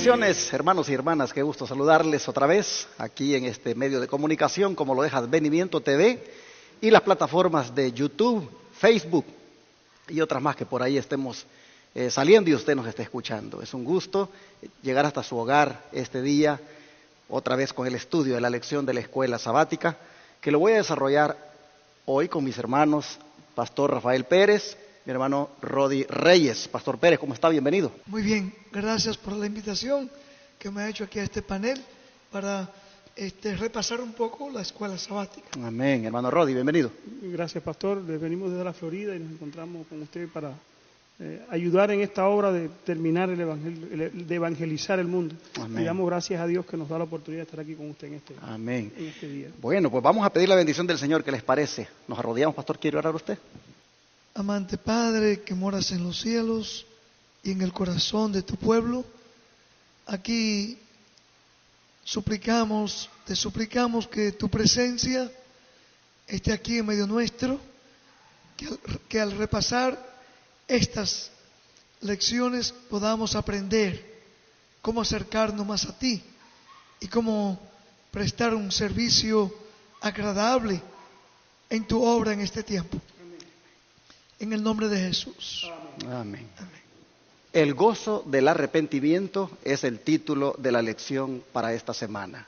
Bendiciones, hermanos y hermanas, qué gusto saludarles otra vez aquí en este medio de comunicación, como lo es Advenimiento TV y las plataformas de YouTube, Facebook y otras más que por ahí estemos saliendo y usted nos esté escuchando. Es un gusto llegar hasta su hogar este día, otra vez con el estudio de la lección de la escuela sabática, que lo voy a desarrollar hoy con mis hermanos, Pastor Rafael Pérez, mi hermano Rodi Reyes. Pastor Pérez, ¿cómo está? Bienvenido. Muy bien, gracias por la invitación que me ha hecho aquí a este panel para repasar un poco la escuela sabática. Amén. Hermano Rodi, bienvenido. Gracias, Pastor. Venimos desde la Florida y nos encontramos con usted para ayudar en esta obra de terminar de evangelizar el mundo. Amén. Y damos gracias a Dios que nos da la oportunidad de estar aquí con usted Amén. En este día. Bueno, pues vamos a pedir la bendición del Señor. ¿Qué les parece? Nos arrodillamos, Pastor. ¿Quiere orar usted? Amante Padre que moras en los cielos y en el corazón de tu pueblo, aquí te suplicamos que tu presencia esté aquí en medio nuestro, que al repasar estas lecciones podamos aprender cómo acercarnos más a ti y cómo prestar un servicio agradable en tu obra en este tiempo. En el nombre de Jesús. Amén. Amén. El gozo del arrepentimiento es el título de la lección para esta semana.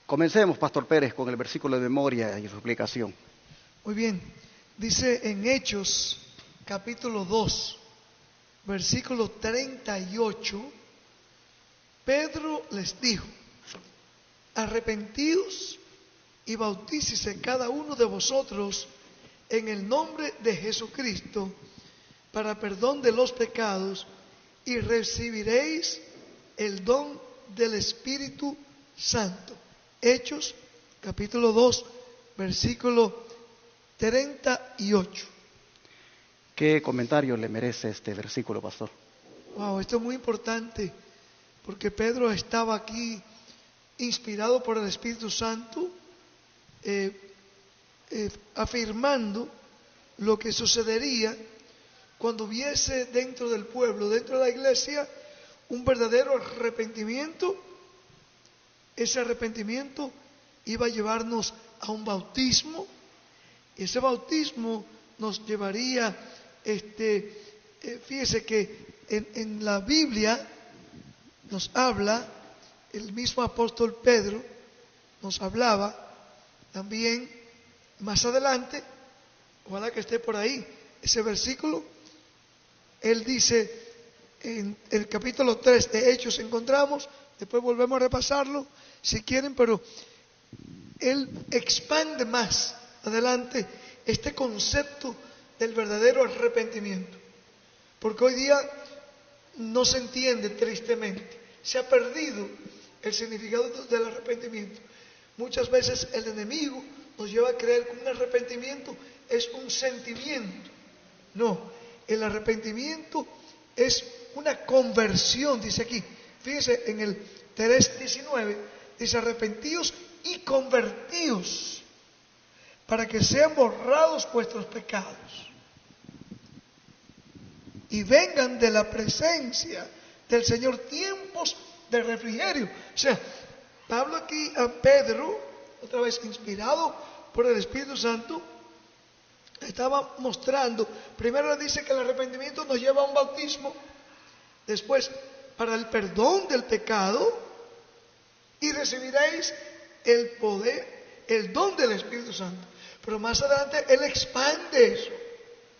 Comencemos, Pastor Pérez, con el versículo de memoria y su explicación. Muy bien. Dice en Hechos, capítulo 2, versículo 38, Pedro les dijo: arrepentíos y bautícese cada uno de vosotros en el nombre de Jesucristo para perdón de los pecados y recibiréis el don del Espíritu Santo. Hechos capítulo 2 versículo 38. ¿Qué comentario le merece este versículo, Pastor? Wow, esto es muy importante porque Pedro estaba aquí inspirado por el Espíritu Santo, afirmando lo que sucedería cuando hubiese dentro del pueblo, dentro de la iglesia, un verdadero arrepentimiento. Ese arrepentimiento iba a llevarnos a un bautismo. Ese bautismo nos llevaría, fíjese que en la Biblia nos habla, el mismo apóstol Pedro nos hablaba también más adelante, ojalá que esté por ahí, ese versículo. Él dice, en el capítulo 3 de Hechos encontramos, después volvemos a repasarlo si quieren, pero él expande más adelante este concepto del verdadero arrepentimiento. Porque hoy día no se entiende, tristemente, se ha perdido el significado del arrepentimiento. Muchas veces el enemigo nos lleva a creer que un arrepentimiento es un sentimiento. No, el arrepentimiento es una conversión, dice aquí. Fíjense en el 3:19, dice: arrepentíos y convertíos para que sean borrados vuestros pecados y vengan de la presencia del Señor tiempos de refrigerio. O sea, Pablo aquí a Pedro, otra vez inspirado por el Espíritu Santo, estaba mostrando, primero le dice que el arrepentimiento nos lleva a un bautismo, después para el perdón del pecado, y recibiréis el poder, el don del Espíritu Santo. Pero más adelante él expande eso.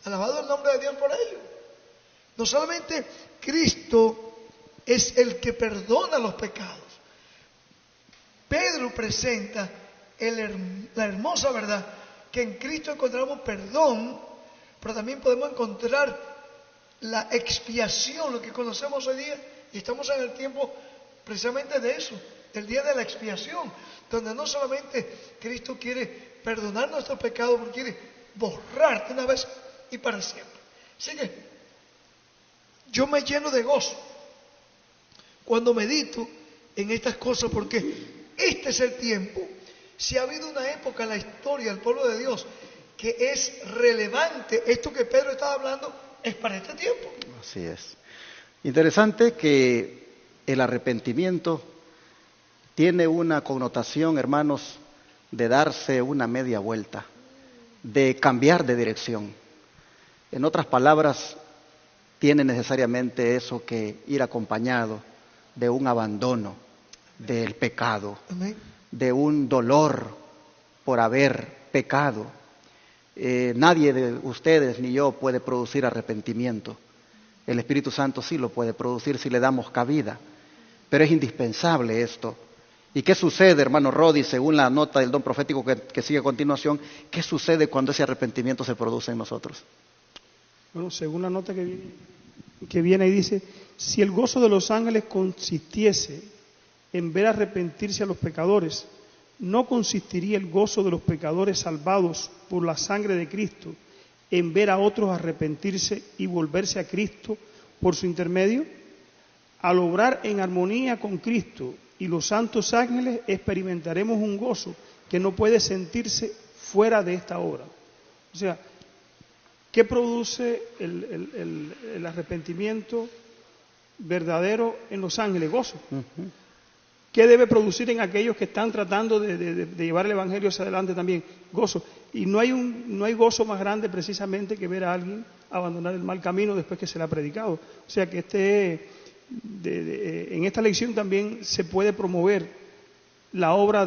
Alabado el nombre de Dios por ello. No solamente Cristo es el que perdona los pecados. Pedro presenta la hermosa verdad que en Cristo encontramos perdón, pero también podemos encontrar la expiación, lo que conocemos hoy día, y estamos en el tiempo precisamente de eso, del día de la expiación, donde no solamente Cristo quiere perdonar nuestros pecados, pero quiere borrar de una vez y para siempre. Así que yo me lleno de gozo cuando medito en estas cosas, porque este es el tiempo. Si ha habido una época en la historia del pueblo de Dios que es relevante, esto que Pedro estaba hablando es para este tiempo. Así es. Interesante que el arrepentimiento tiene una connotación, hermanos, de darse una media vuelta, de cambiar de dirección. En otras palabras, tiene necesariamente eso que ir acompañado de un abandono del pecado, Amén. de un dolor por haber pecado. Nadie de ustedes ni yo puede producir arrepentimiento. El Espíritu Santo sí lo puede producir si le damos cabida, pero es indispensable esto. ¿Y qué sucede, hermano Rodi, según la nota del don profético que sigue a continuación? ¿Qué sucede cuando ese arrepentimiento se produce en nosotros? Bueno, según la nota que viene ahí dice, si el gozo de los ángeles consistiese en ver arrepentirse a los pecadores, ¿no consistiría el gozo de los pecadores salvados por la sangre de Cristo en ver a otros arrepentirse y volverse a Cristo por su intermedio? Al obrar en armonía con Cristo y los santos ángeles, experimentaremos un gozo que no puede sentirse fuera de esta obra. O sea, ¿qué produce el arrepentimiento verdadero en los ángeles? Gozo. Uh-huh. ¿Qué debe producir en aquellos que están tratando de llevar el Evangelio hacia adelante también? Gozo. Y no hay gozo más grande precisamente que ver a alguien abandonar el mal camino después que se le ha predicado. O sea que en esta lección también se puede promover la obra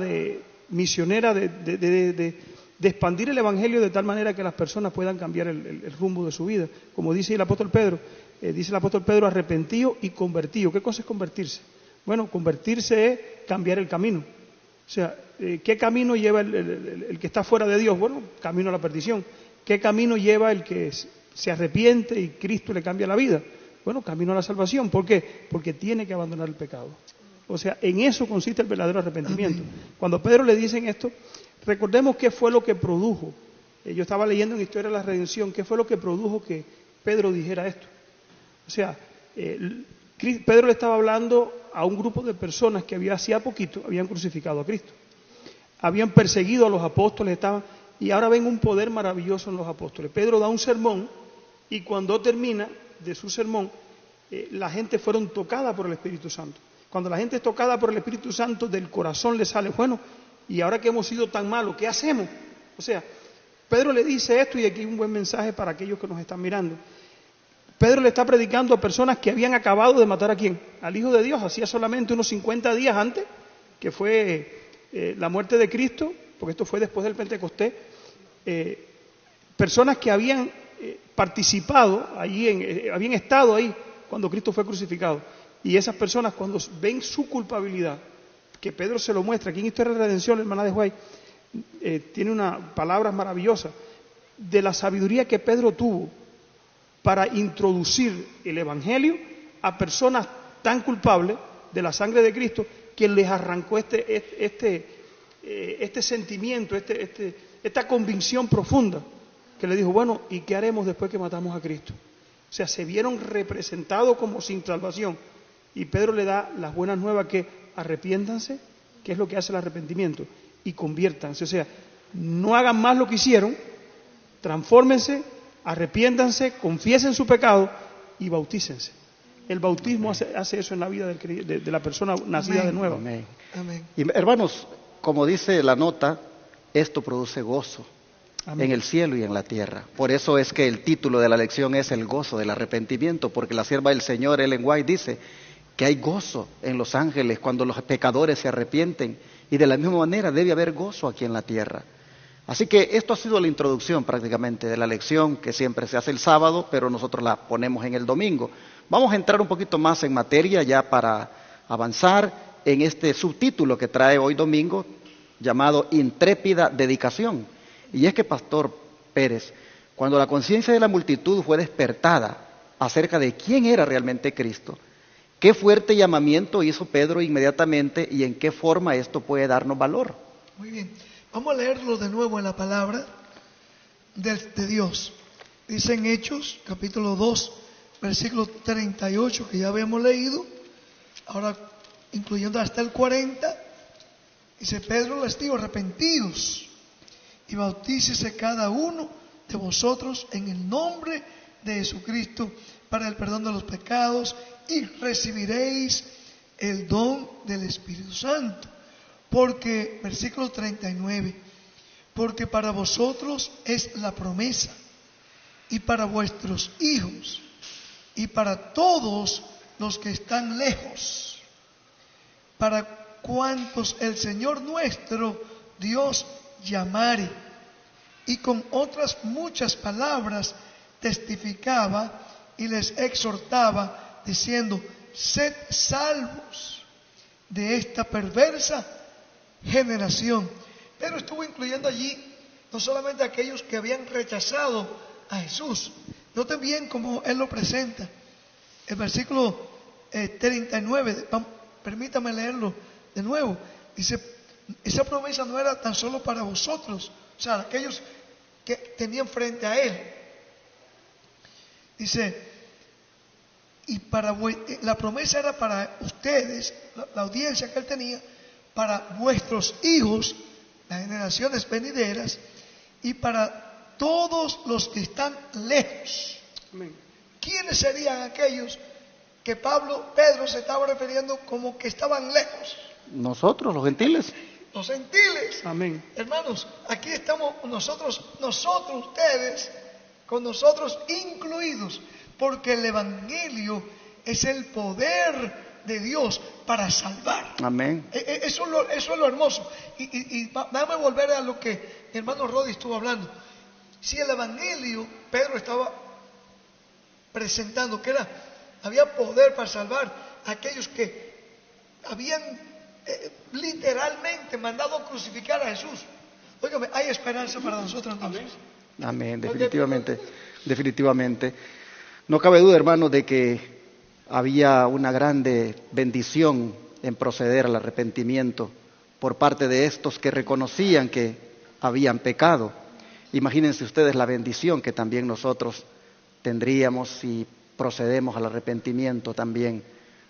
misionera de expandir el Evangelio de tal manera que las personas puedan cambiar el rumbo de su vida. Como dice el apóstol Pedro, arrepentido y convertido. ¿Qué cosa es convertirse? Bueno, convertirse es cambiar el camino. O sea, ¿qué camino lleva el que está fuera de Dios? Bueno, camino a la perdición. ¿Qué camino lleva el que se arrepiente y Cristo le cambia la vida? Bueno, camino a la salvación. ¿Por qué? Porque tiene que abandonar el pecado. O sea, en eso consiste el verdadero arrepentimiento. Cuando a Pedro le dicen esto, recordemos qué fue lo que produjo. Yo estaba leyendo en Historia de la Redención, qué fue lo que produjo que Pedro dijera esto. O sea, Pedro le estaba hablando a un grupo de personas que hacía poquito habían crucificado a Cristo. Habían perseguido a los apóstoles, y ahora ven un poder maravilloso en los apóstoles. Pedro da un sermón y cuando termina de su sermón, la gente fueron tocada por el Espíritu Santo. Cuando la gente es tocada por el Espíritu Santo, del corazón le sale, bueno, y ahora que hemos sido tan malos, ¿qué hacemos? O sea, Pedro le dice esto, y aquí hay un buen mensaje para aquellos que nos están mirando. Pedro le está predicando a personas que habían acabado de matar ¿a quién? Al Hijo de Dios, hacía solamente unos 50 días antes, que fue la muerte de Cristo, porque esto fue después del Pentecostés. Personas que habían participado allí, habían estado ahí cuando Cristo fue crucificado. Y esas personas, cuando ven su culpabilidad, que Pedro se lo muestra, aquí en Historia de la Redención, la hermana de White, tiene unas palabras maravillosas de la sabiduría que Pedro tuvo para introducir el Evangelio a personas tan culpables de la sangre de Cristo, que les arrancó este sentimiento, esta convicción profunda, que le dijo, bueno, ¿y qué haremos después que matamos a Cristo? O sea, se vieron representados como sin salvación. Y Pedro le da las buenas nuevas, que arrepiéntanse, que es lo que hace el arrepentimiento, y conviértanse. O sea, no hagan más lo que hicieron, transfórmense, arrepiéntanse, confiesen su pecado y bautícense. El bautismo hace eso en la vida de la persona nacida de nuevo. Amén. Amén. Y hermanos, como dice la nota, esto produce gozo. Amén. En el cielo y en la tierra. Por eso es que el título de la lección es el gozo del arrepentimiento, porque la sierva del Señor, Ellen White, dice que hay gozo en los ángeles cuando los pecadores se arrepienten, y de la misma manera debe haber gozo aquí en la tierra. Así que esto ha sido la introducción prácticamente de la lección, que siempre se hace el sábado, pero nosotros la ponemos en el domingo. Vamos a entrar un poquito más en materia ya para avanzar en este subtítulo que trae hoy domingo, llamado Intrépida Dedicación. Y es que, Pastor Pérez, cuando la conciencia de la multitud fue despertada acerca de quién era realmente Cristo, qué fuerte llamamiento hizo Pedro inmediatamente, y en qué forma esto puede darnos valor. Muy bien. Vamos a leerlo de nuevo en la palabra de Dios. Dice en Hechos, capítulo 2, versículo 38, que ya habíamos leído, ahora incluyendo hasta el 40, dice: Pedro les dijo, arrepentidos y bautícese cada uno de vosotros en el nombre de Jesucristo para el perdón de los pecados, y recibiréis el don del Espíritu Santo. Porque, versículo 39, porque para vosotros es la promesa, y para vuestros hijos, y para todos los que están lejos, para cuantos el Señor nuestro Dios llamare. Y con otras muchas palabras testificaba y les exhortaba, diciendo: sed salvos de esta perversa generación. Pero estuvo incluyendo allí no solamente aquellos que habían rechazado a Jesús. Noten bien cómo Él lo presenta. El versículo 39, permítame leerlo de nuevo. Dice, esa promesa no era tan solo para vosotros, o sea, aquellos que tenían frente a Él. Dice, y la promesa era para ustedes, la audiencia que Él tenía, para vuestros hijos, las generaciones venideras, y para todos los que están lejos. Amén. ¿Quiénes serían aquellos que Pedro se estaba refiriendo como que estaban lejos? Nosotros, los gentiles. Los gentiles. Amén. Hermanos, aquí estamos nosotros, ustedes, con nosotros incluidos, porque el Evangelio es el poder de Dios para salvar. Amén. Eso es lo hermoso. Y déjame volver a lo que mi hermano Rodi estuvo hablando. Si el Evangelio, Pedro estaba presentando que había poder para salvar a aquellos que habían literalmente mandado a crucificar a Jesús. Óigame, hay esperanza para nosotros entonces. Amén, definitivamente, definitivamente. No cabe duda, hermano, de que había una grande bendición en proceder al arrepentimiento por parte de estos que reconocían que habían pecado. Imagínense ustedes la bendición que también nosotros tendríamos si procedemos al arrepentimiento también,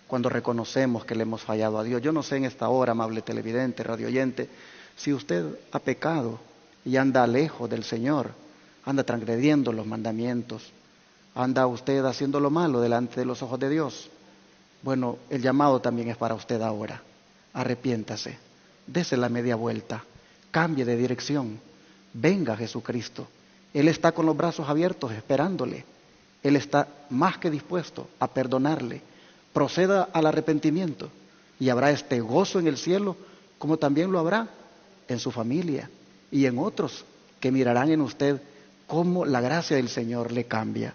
cuando reconocemos que le hemos fallado a Dios. Yo no sé en esta hora, amable televidente, radioyente, si usted ha pecado y anda lejos del Señor, anda transgrediendo los mandamientos, anda usted haciendo lo malo delante de los ojos de Dios. Bueno, el llamado también es para usted ahora. Arrepiéntase, dese la media vuelta, cambie de dirección, venga a Jesucristo. Él está con los brazos abiertos esperándole. Él está más que dispuesto a perdonarle. Proceda al arrepentimiento y habrá este gozo en el cielo, como también lo habrá en su familia y en otros que mirarán en usted cómo la gracia del Señor le cambia.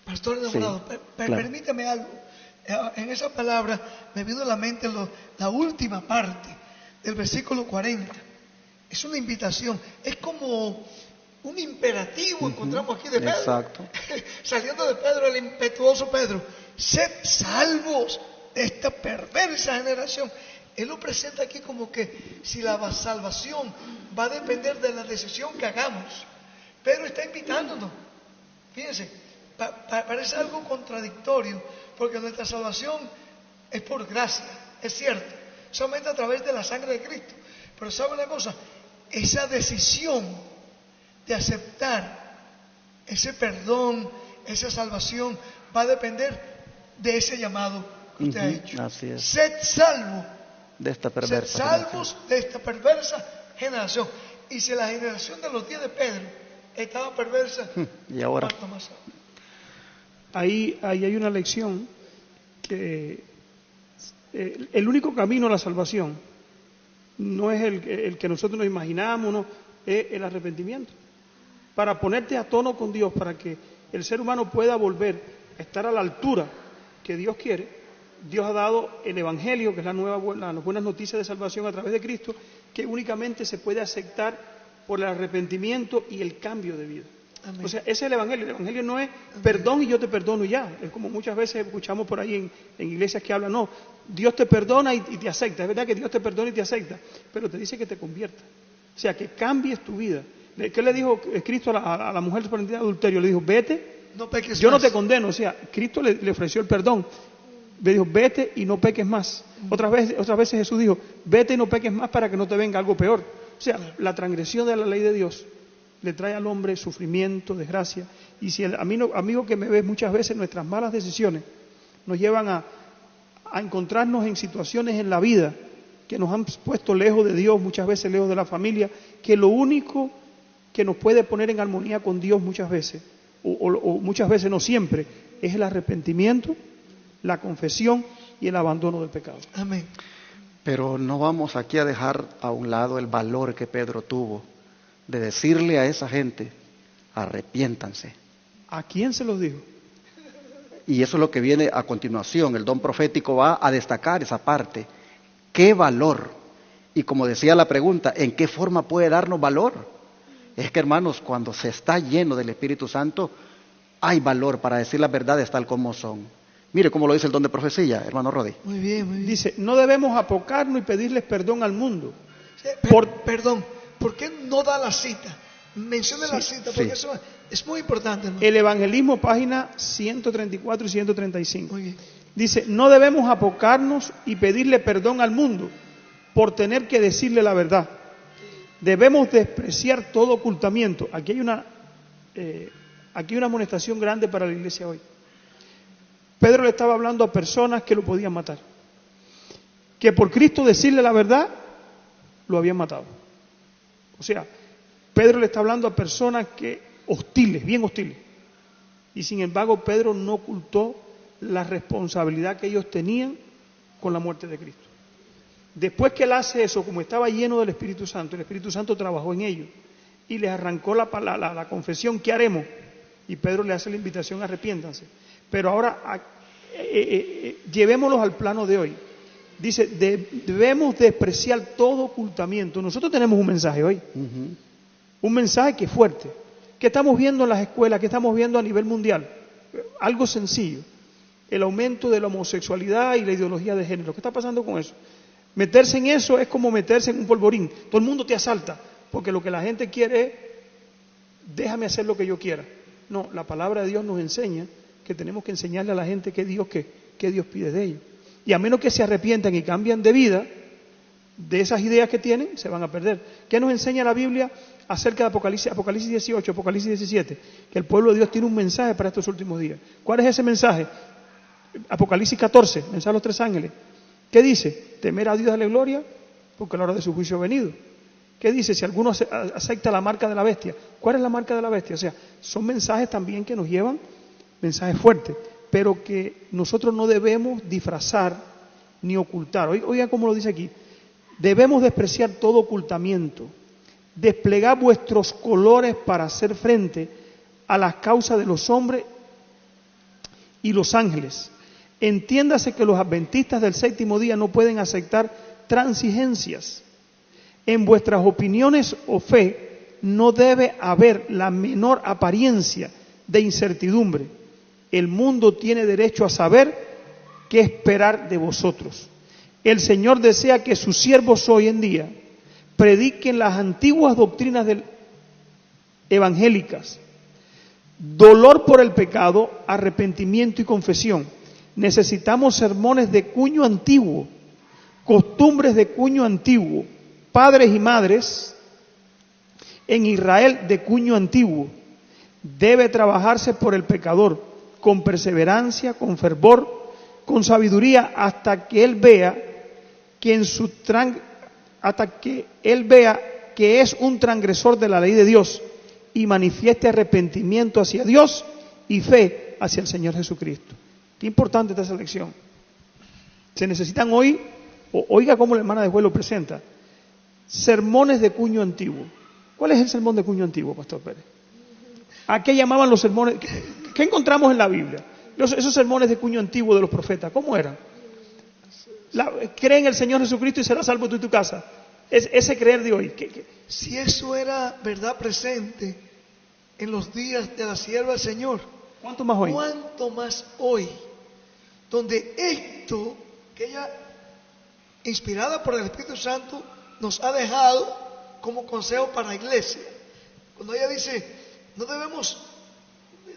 Pastor enamorado, Sí, claro. permítame algo. En esa palabra me vino a la mente la última parte del versículo 40. Es una invitación, es como un imperativo, encontramos aquí de Pedro. Exacto. Saliendo de Pedro, el impetuoso Pedro: sed salvos de esta perversa generación. Él lo presenta aquí como que si la salvación va a depender de la decisión que hagamos. Pedro está invitándonos. Fíjense, parece algo contradictorio, porque nuestra salvación es por gracia, es cierto, solamente a través de la sangre de Cristo. Pero ¿sabe una cosa? Esa decisión de aceptar ese perdón, esa salvación, va a depender de ese llamado que usted ha hecho. Así es. Sed salvos De esta Sed perversa salvos de esta perversa generación. Y si la generación de los días de Pedro estaba perversa, Y ahora, ¿cuánto más ahora? Ahí hay una lección que el único camino a la salvación no es el que nosotros nos imaginamos, no, es el arrepentimiento. Para ponerte a tono con Dios, para que el ser humano pueda volver a estar a la altura que Dios quiere, Dios ha dado el Evangelio, que es las buenas noticias de salvación a través de Cristo, que únicamente se puede aceptar por el arrepentimiento y el cambio de vida. Amén. O sea, ese es el Evangelio. El Evangelio no es perdón y yo te perdono y ya. Es como muchas veces escuchamos por ahí en iglesias que hablan, no, Dios te perdona y te acepta. Es verdad que Dios te perdona y te acepta, pero te dice que te convierta. O sea, que cambies tu vida. ¿Qué le dijo Cristo a la mujer sorprendida de adulterio? Le dijo, vete, No peques yo no más. te condeno. O sea, Cristo le ofreció el perdón. Le dijo, vete y no peques más. Otras veces Jesús dijo, vete y no peques más para que no te venga algo peor. O sea, la transgresión de la ley de Dios le trae al hombre sufrimiento, desgracia. Y si el amigo que me ve muchas veces, nuestras malas decisiones nos llevan a a encontrarnos en situaciones en la vida que nos han puesto lejos de Dios, muchas veces lejos de la familia, que lo único que nos puede poner en armonía con Dios muchas veces, o muchas veces no siempre, es el arrepentimiento, la confesión y el abandono del pecado. Amén. Pero no vamos aquí a dejar a un lado el valor que Pedro tuvo de decirle a esa gente, arrepiéntanse. ¿A quién se los dijo? Y eso es lo que viene a continuación. El don profético va a destacar esa parte. ¿Qué valor? Y como decía la pregunta, ¿en qué forma puede darnos valor? Es que, hermanos, cuando se está lleno del Espíritu Santo, hay valor para decir las verdades tal como son. Mire cómo lo dice el don de profecía, hermano Rodi. Muy bien, muy bien. Dice, no debemos apocarnos y pedirles perdón al mundo. Perdón, ¿por qué no da la cita? Mencione la cita, porque eso es muy importante, hermano. El Evangelismo, página 134 y 135. Muy bien. Dice, no debemos apocarnos y pedirle perdón al mundo por tener que decirle la verdad. Debemos despreciar todo ocultamiento. Aquí hay una amonestación grande para la iglesia hoy. Pedro le estaba hablando a personas que lo podían matar. Que por Cristo decirle la verdad, lo habían matado. O sea, Pedro le está hablando a personas que hostiles, bien hostiles. Y sin embargo, Pedro no ocultó la responsabilidad que ellos tenían con la muerte de Cristo. Después que él hace eso, como estaba lleno del Espíritu Santo, el Espíritu Santo trabajó en ellos y les arrancó la confesión, ¿qué haremos? Y Pedro le hace la invitación, arrepiéntanse. Pero ahora, llevémoslos al plano de hoy. Dice, debemos despreciar todo ocultamiento. Nosotros tenemos un mensaje hoy. Un mensaje que es fuerte. ¿Qué estamos viendo en las escuelas? ¿Qué estamos viendo a nivel mundial? Algo sencillo. El aumento de la homosexualidad y la ideología de género. ¿Qué está pasando con eso? Meterse en eso es como meterse en un polvorín. Todo el mundo te asalta, porque lo que la gente quiere es, déjame hacer lo que yo quiera. No, la palabra de Dios nos enseña que tenemos que enseñarle a la gente qué Dios pide de ellos. Y a menos que se arrepientan y cambien de vida, de esas ideas que tienen, se van a perder. ¿Qué nos enseña la Biblia acerca de Apocalipsis 18, Apocalipsis 17? Que el pueblo de Dios tiene un mensaje para estos últimos días. ¿Cuál es ese mensaje? Apocalipsis 14, mensaje a los 3 ángeles. ¿Qué dice? Temer a Dios, darle gloria, porque la hora de su juicio ha venido. ¿Qué dice? Si alguno acepta la marca de la bestia. ¿Cuál es la marca de la bestia? O sea, son mensajes también que nos llevan, mensajes fuertes, pero que nosotros no debemos disfrazar ni ocultar. Oiga cómo lo dice aquí. Debemos despreciar todo ocultamiento, desplegar vuestros colores para hacer frente a las causas de los hombres y los ángeles. Entiéndase que los adventistas del séptimo día no pueden aceptar transigencias. En vuestras opiniones o fe no debe haber la menor apariencia de incertidumbre. El mundo tiene derecho a saber qué esperar de vosotros. El Señor desea que sus siervos hoy en día prediquen las antiguas doctrinas evangélicas. Dolor por el pecado, arrepentimiento y confesión. Necesitamos sermones de cuño antiguo, costumbres de cuño antiguo, padres y madres en Israel de cuño antiguo. Debe trabajarse por el pecador con perseverancia, con fervor, con sabiduría, hasta que él vea que que es un transgresor de la ley de Dios y manifieste arrepentimiento hacia Dios y fe hacia el Señor Jesucristo. Qué importante esta selección. Se necesitan hoy, oiga cómo la hermana de Juez lo presenta, sermones de cuño antiguo. ¿Cuál es el sermón de cuño antiguo, Pastor Pérez? ¿A qué llamaban los sermones? ¿Qué encontramos en la Biblia? Esos sermones de cuño antiguo de los profetas, ¿cómo eran? Cree en el Señor Jesucristo y serás salvo tú y tu casa. Ese creer de hoy. Si eso era verdad presente en los días de la sierva del Señor, ¿cuánto más hoy? ¿Cuánto más hoy? Donde esto que ella, inspirada por el Espíritu Santo, nos ha dejado como consejo para la iglesia. Cuando ella dice, no debemos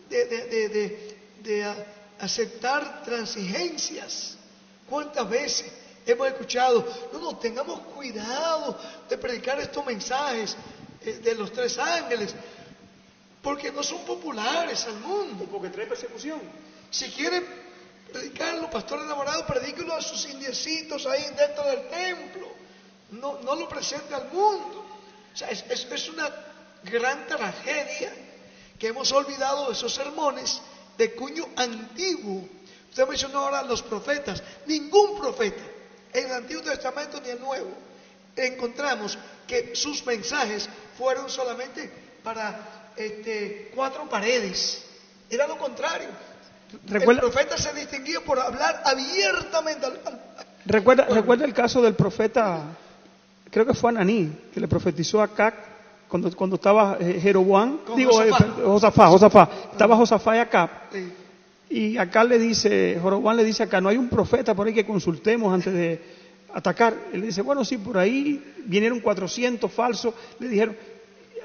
de aceptar transigencias. ¿Cuántas veces hemos escuchado, no, tengamos cuidado de predicar estos mensajes de los 3 ángeles, porque no son populares al mundo? Porque trae persecución. Si quiere predicar, los pastores enamorados, predíquenlo a sus indiecitos ahí dentro del templo. No lo presente al mundo. O sea, es una gran tragedia que hemos olvidado esos sermones de cuño antiguo. Usted mencionó ahora los profetas. Ningún profeta en el Antiguo Testamento ni el Nuevo encontramos que sus mensajes fueron solamente para 4 paredes. Era lo contrario. ¿Recuerda? El profeta se distinguía por hablar abiertamente ¿Recuerda el caso del profeta, creo que fue Ananí, que le profetizó a Acab cuando estaba Jeroboam, Josafat. Estaba Josafat y Acab. Sí. Y Acab Jeroboam le dice a Acab, no hay un profeta por ahí que consultemos antes de atacar. Él le dice, bueno, sí, por ahí vinieron 400 falsos. Le dijeron,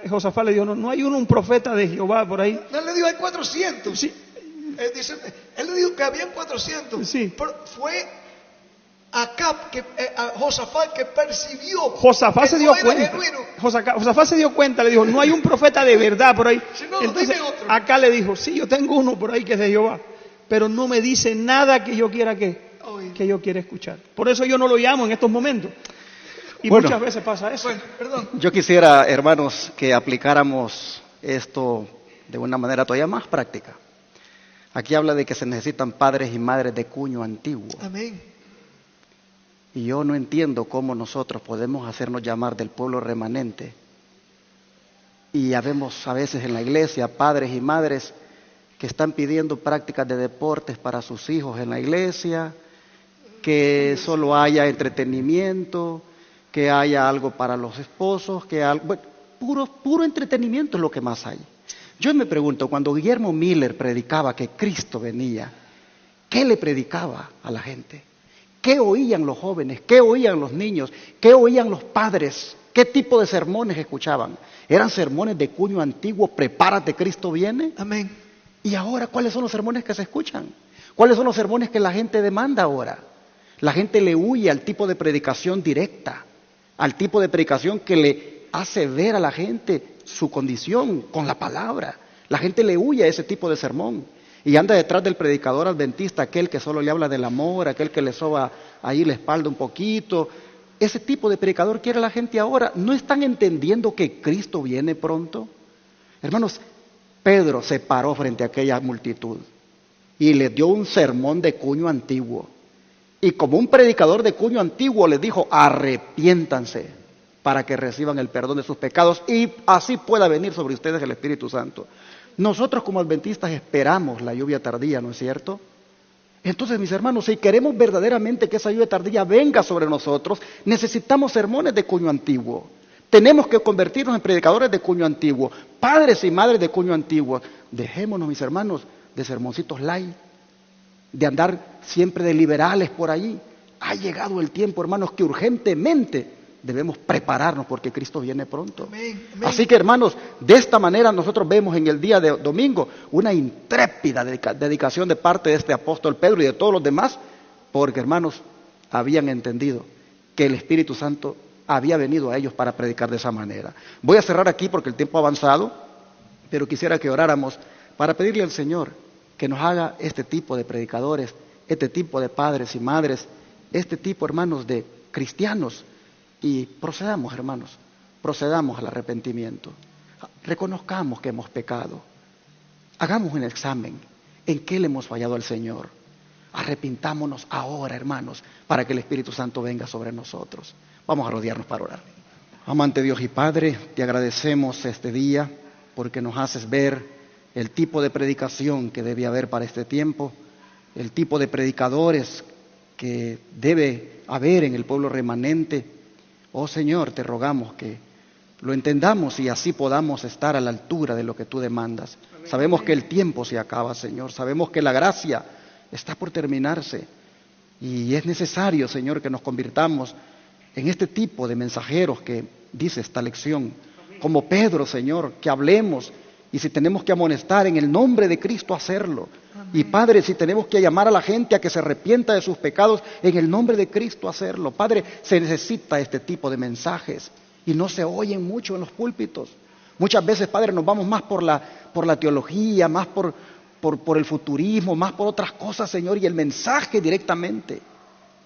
Josafat le dijo, no hay un profeta de Jehová por ahí. No, él le dijo, hay 400. Sí. Él le dijo que habían 400. Sí. Pero fue Acab, Josafat, que percibió. Josafat que se no dio era cuenta. genuino. Josafat se dio cuenta, le dijo, no hay un profeta de verdad por ahí. Si no, Entonces, dime otro. acá le dijo, sí, yo tengo uno por ahí que es de Jehová, pero no me dice nada que yo quiera Oye. que yo quiera escuchar. Por eso yo no lo llamo en estos momentos. Y Bueno. muchas veces pasa eso. Bueno, perdón. Yo quisiera, hermanos, que aplicáramos esto de una manera todavía más práctica. Aquí habla de que se necesitan padres y madres de cuño antiguo. Amén. Y yo no entiendo cómo nosotros podemos hacernos llamar del pueblo remanente. Y habemos a veces en la iglesia padres y madres que están pidiendo prácticas de deportes para sus hijos en la iglesia, que solo haya entretenimiento, que haya algo para los esposos, puro entretenimiento es lo que más hay. Yo me pregunto, cuando Guillermo Miller predicaba que Cristo venía, ¿qué le predicaba a la gente? ¿Qué oían los jóvenes? ¿Qué oían los niños? ¿Qué oían los padres? ¿Qué tipo de sermones escuchaban? ¿Eran sermones de cuño antiguo, prepárate, Cristo viene? Amén. Y ahora, ¿cuáles son los sermones que se escuchan? ¿Cuáles son los sermones que la gente demanda ahora? La gente le huye al tipo de predicación directa, al tipo de predicación que le hace ver a la gente su condición con la palabra. La gente le huye a ese tipo de sermón y anda detrás del predicador adventista, aquel que solo le habla del amor, aquel que le soba ahí la espalda un poquito. Ese tipo de predicador quiere la gente ahora. ¿No están entendiendo que Cristo viene pronto? Hermanos, Pedro se paró frente a aquella multitud y le dio un sermón de cuño antiguo. Y como un predicador de cuño antiguo les dijo, arrepiéntanse para que reciban el perdón de sus pecados y así pueda venir sobre ustedes el Espíritu Santo. Nosotros como adventistas esperamos la lluvia tardía, ¿no es cierto? Entonces, mis hermanos, si queremos verdaderamente que esa lluvia tardía venga sobre nosotros, necesitamos sermones de cuño antiguo. Tenemos que convertirnos en predicadores de cuño antiguo, padres y madres de cuño antiguo. Dejémonos, mis hermanos, de sermoncitos light, de andar siempre de liberales por ahí. Ha llegado el tiempo, hermanos, que urgentemente debemos prepararnos porque Cristo viene pronto. Amén, amén. Así que, hermanos, de esta manera nosotros vemos en el día de domingo una intrépida dedicación de parte de este apóstol Pedro y de todos los demás, porque, hermanos, habían entendido que el Espíritu Santo había venido a ellos para predicar de esa manera. Voy a cerrar aquí porque el tiempo ha avanzado, pero quisiera que oráramos para pedirle al Señor que nos haga este tipo de predicadores, este tipo de padres y madres, este tipo, hermanos, de cristianos. Y procedamos, hermanos, procedamos al arrepentimiento. Reconozcamos que hemos pecado. Hagamos un examen. ¿En qué le hemos fallado al Señor? Arrepintámonos ahora, hermanos, para que el Espíritu Santo venga sobre nosotros. Vamos a rodearnos para orar. Amante Dios y Padre, te agradecemos este día porque nos haces ver el tipo de predicación que debe haber para este tiempo, el tipo de predicadores que debe haber en el pueblo remanente. Oh Señor, te rogamos que lo entendamos y así podamos estar a la altura de lo que tú demandas. Amén. Sabemos que el tiempo se acaba, Señor. Sabemos que la gracia está por terminarse. Y es necesario, Señor, que nos convirtamos en este tipo de mensajeros que dice esta lección. Como Pedro, Señor, que hablemos. Y si tenemos que amonestar en el nombre de Cristo, hacerlo. Amén. Y Padre, si tenemos que llamar a la gente a que se arrepienta de sus pecados, en el nombre de Cristo, hacerlo. Padre, se necesita este tipo de mensajes y no se oyen mucho en los púlpitos. Muchas veces, Padre, nos vamos más por la teología, más por por el futurismo, más por otras cosas, Señor, y el mensaje directamente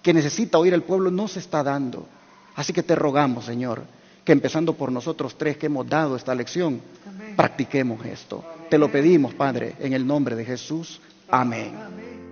que necesita oír el pueblo no se está dando. Así que te rogamos, Señor, que empezando por nosotros tres que hemos dado esta lección, practiquemos esto. Te lo pedimos, Padre, en el nombre de Jesús. Amén.